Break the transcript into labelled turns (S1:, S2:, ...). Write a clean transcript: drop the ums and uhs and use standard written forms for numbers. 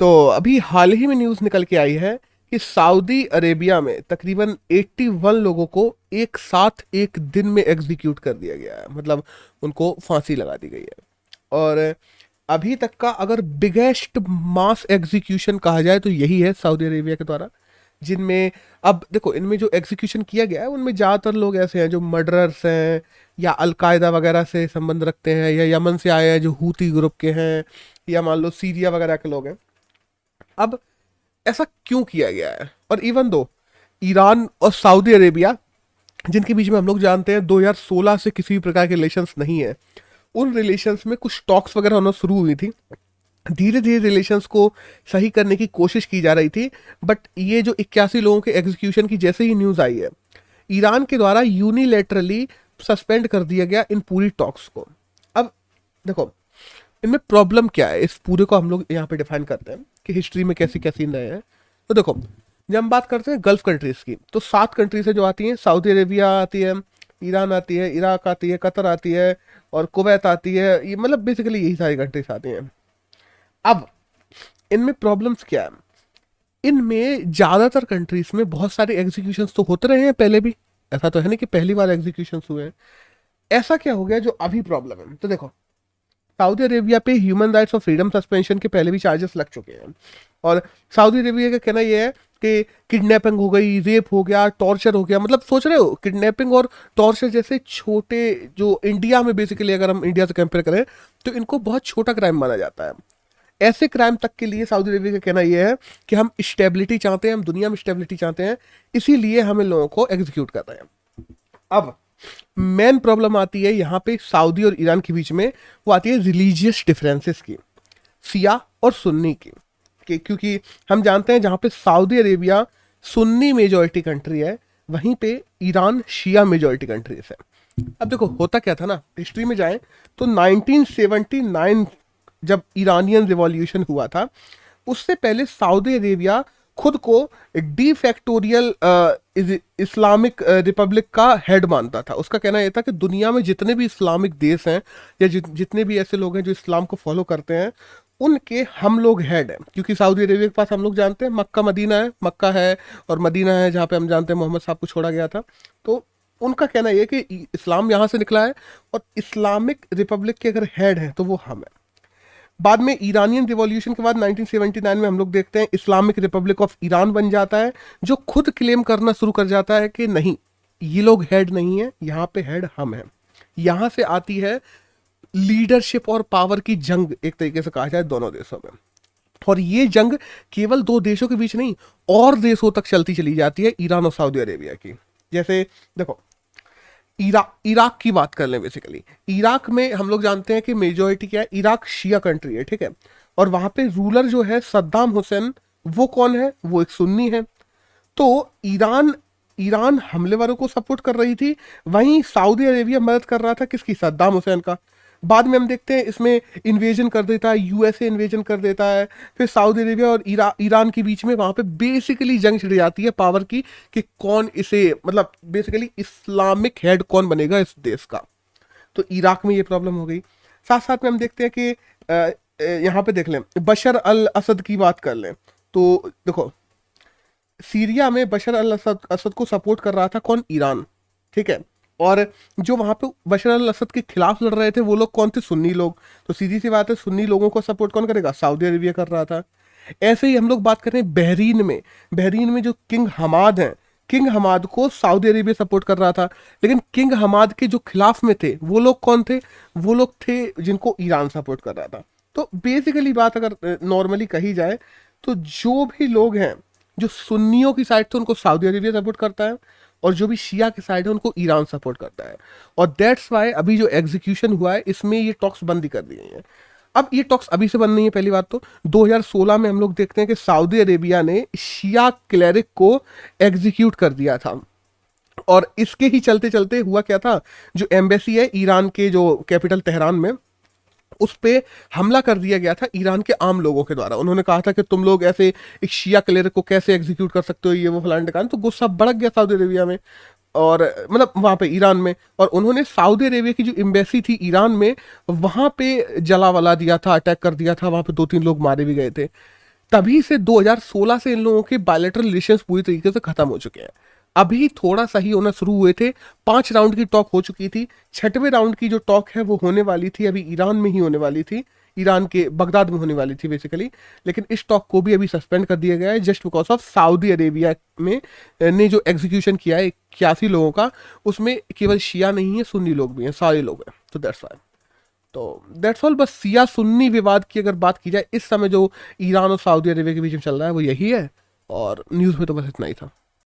S1: तो अभी हाल ही में न्यूज़ निकल के आई है कि सऊदी अरेबिया में तकरीबन 81 लोगों को एक साथ एक दिन में एग्जीक्यूट कर दिया गया है। मतलब उनको फांसी लगा दी गई है। और अभी तक का अगर बिगेस्ट मास एग्जीक्यूशन कहा जाए तो यही है सऊदी अरेबिया के द्वारा। जिनमें अब देखो, इनमें जो एग्जीक्यूशन किया गया है उनमें ज़्यादातर लोग ऐसे हैं जो मर्डरर्स हैं या अलकायदा वगैरह से संबंध रखते हैं, या यमन से आए हैं जो हूती ग्रुप के हैं, या मान लो सीरिया वगैरह के लोग हैं। अब ऐसा क्यों किया गया है? और इवन दो ईरान और सऊदी अरेबिया, जिनके बीच में हम लोग जानते हैं 2016 से किसी भी प्रकार के रिलेशंस नहीं है, उन रिलेशंस में कुछ टॉक्स वगैरह होना शुरू हुई थी। धीरे धीरे रिलेशंस को सही करने की कोशिश की जा रही थी। बट ये जो 81 लोगों के एग्जीक्यूशन की जैसे ही न्यूज़ आई है, ईरान के द्वारा यूनिलेटरली सस्पेंड कर दिया गया इन पूरी टॉक्स को। अब देखो, इनमें प्रॉब्लम क्या है, इस पूरे को हम लोग यहाँ पे डिफाइन करते हैं कि हिस्ट्री में कैसी कैसी रहे हैं। तो देखो, जब हम बात करते हैं गल्फ कंट्रीज की, तो 7 कंट्रीज है जो आती हैं। सऊदी अरेबिया आती है, ईरान आती है, इराक आती है, कतर आती है और कुवैत आती है। ये मतलब बेसिकली यही सारी कंट्रीज आती हैं। अब इनमें प्रॉब्लम्स क्या है? इनमें ज़्यादातर कंट्रीज में बहुत सारे एग्जीक्यूशंस तो होते रहे हैं पहले भी। ऐसा तो है नहीं कि पहली बार एग्जीक्यूशंस हुए हैं। ऐसा क्या हो गया जो अभी प्रॉब्लम है? तो देखो, सऊदी अरेबिया पे ह्यूमन राइट्स और फ्रीडम सस्पेंशन के पहले भी चार्जेस लग चुके हैं। और सऊदी अरेबिया का कहना यह है कि किडनैपिंग हो गई, रेप हो गया, टॉर्चर हो गया। मतलब सोच रहे हो, किडनैपिंग और टॉर्चर जैसे छोटे, जो इंडिया में बेसिकली अगर हम इंडिया से कंपेयर करें तो इनको बहुत छोटा क्राइम माना जाता है। ऐसे क्राइम तक के लिए सऊदी अरेबिया का कहना यह है कि हम स्टेबिलिटी चाहते हैं, हम दुनिया में स्टेबिलिटी चाहते हैं, इसीलिए हम इन लोगों को एग्जीक्यूट कर रहे हैं। अब मेन प्रॉब्लम आती है यहाँ पे सऊदी और ईरान के बीच में, वो आती है रिलीजियस डिफरेंसेस की, शिया और सुन्नी की। क्योंकि हम जानते हैं जहाँ पे Saudi Arabia Sunni majority country है, वहीं पे ईरान शिया मेजॉरिटी कंट्रीज है। अब देखो, होता क्या था ना, हिस्ट्री में जाएं तो 1979 जब ईरानियन रिवॉल्यूशन हुआ था, उससे पहले सऊदी अरेबिया खुद को डी फैक्टोरियल इस्लामिक रिपब्लिक का हेड मानता था। उसका कहना यह था कि दुनिया में जितने भी इस्लामिक देश हैं या जितने भी ऐसे लोग हैं जो इस्लाम को फॉलो करते हैं, उनके हम लोग हेड हैं। क्योंकि सऊदी अरेबिया के पास हम लोग जानते हैं मक्का मदीना है, मक्का है और मदीना है, जहाँ पे हम जानते हैं मोहम्मद साहब को छोड़ा गया था। तो उनका कहना यह कि इस्लाम यहाँ से निकला है और इस्लामिक रिपब्लिक के अगर हेड है तो वो हम है। बाद में ईरानियन रिवॉल्यूशन के बाद 1979 में हम लोग देखते हैं इस्लामिक रिपब्लिक ऑफ ईरान बन जाता है, जो खुद क्लेम करना शुरू कर जाता है कि नहीं, ये लोग हेड नहीं है, यहाँ पे हेड हम हैं। यहाँ से आती है लीडरशिप और पावर की जंग, एक तरीके से कहा जाए, दोनों देशों में। और ये जंग केवल दो देशों के बीच नहीं, और देशों तक चलती चली जाती है, ईरान और सऊदी अरेबिया की। जैसे देखो, इराक की बात कर लें। बेसिकली इराक में हम लोग जानते हैं कि मेजोरिटी क्या है, इराक शिया कंट्री है, ठीक है। और वहां पे रूलर जो है सद्दाम हुसैन, वो कौन है? वो एक सुन्नी है। तो ईरान ईरान हमलेवरों को सपोर्ट कर रही थी, वहीं सऊदी अरेबिया मदद कर रहा था किसकी? सद्दाम हुसैन का। बाद में हम देखते हैं इसमें इन्वेजन कर देता है, यूएसए इन्वेजन कर देता है, फिर सऊदी अरेबिया और ईरान के बीच में वहां पे बेसिकली जंग छिड़ जाती है पावर की, कि कौन इसे, मतलब बेसिकली इस्लामिक हेड कौन बनेगा इस देश का। तो इराक में ये प्रॉब्लम हो गई। साथ साथ में हम देखते हैं कि यहाँ पे देख लें, बशर अल असद की बात कर लें तो देखो, सीरिया में बशर अल असद को सपोर्ट कर रहा था कौन? ईरान, ठीक है। और जो वहां पे बशर अल असद के खिलाफ लड़ रहे थे वो लोग कौन थे? सुन्नी लोग। तो सीधी सी बात है, सुन्नी लोगों को सपोर्ट कौन करेगा? सऊदी अरेबिया कर रहा था। ऐसे ही हम लोग बात करें बहरीन में जो किंग हमाद हैं, किंग हमाद को सऊदी अरेबिया सपोर्ट कर रहा था। लेकिन किंग हमाद के जो खिलाफ में थे वो लोग कौन थे? वो लोग थे जिनको ईरान सपोर्ट कर रहा था। तो बेसिकली बात अगर नॉर्मली कही जाए तो जो भी लोग हैं जो सुन्नियों की साइड थे उनको सऊदी अरेबिया सपोर्ट करता है, और जो भी शिया की साइड है उनको ईरान सपोर्ट करता है। और दैट्स वाई अभी जो एग्जीक्यूशन हुआ है इसमें ये टॉक्स बंद ही कर दी गई हैं। अब ये टॉक्स अभी से बंद नहीं है। पहली बात तो 2016 में हम लोग देखते हैं कि सऊदी अरेबिया ने शिया क्लेरिक को एग्जीक्यूट कर दिया था। और इसके ही चलते चलते हुआ क्या था, जो एम्बेसी है ईरान के जो कैपिटल तेहरान में, उस पे हमला कर दिया गया था ईरान के आम लोगों के द्वारा। उन्होंने कहा था कि तुम लोग ऐसे एक शिया क्लेरिक को कैसे एग्जीक्यूट कर सकते हो, ये वो फलाने टिकाने। तो गुस्सा भड़क गया सऊदी अरेबिया में, और मतलब वहाँ पे ईरान में, और उन्होंने सऊदी अरेबिया की जो एम्बेसी थी ईरान में, वहाँ पे जला वला दिया था, अटैक कर दिया था, वहाँ पे 2-3 लोग मारे भी गए थे। तभी से 2016 से इन लोगों के बायलैटरल रिलेशंस पूरी तरीके से खत्म हो चुके हैं। अभी थोड़ा सही होना शुरू हुए थे। 5 राउंड की टॉक हो चुकी थी, 6वें राउंड की जो टॉक है वो होने वाली थी, अभी ईरान में ही होने वाली थी, ईरान के बगदाद में होने वाली थी बेसिकली। लेकिन इस टॉक को भी अभी सस्पेंड कर दिया गया है just because of Saudi Arabia में ने जो एग्जीक्यूशन किया है 81 लोगों का, उसमें केवल शिया नहीं है, सुन्नी लोग भी हैं, सारे लोग हैं। तो दैट्स वाई। तो दैट्स ऑल। बस सिया सुन्नी विवाद की अगर बात की जाए इस समय जो ईरान और सऊदी अरेबिया के बीच में चल रहा है वो यही है, और न्यूज़ में तो बस इतना ही था।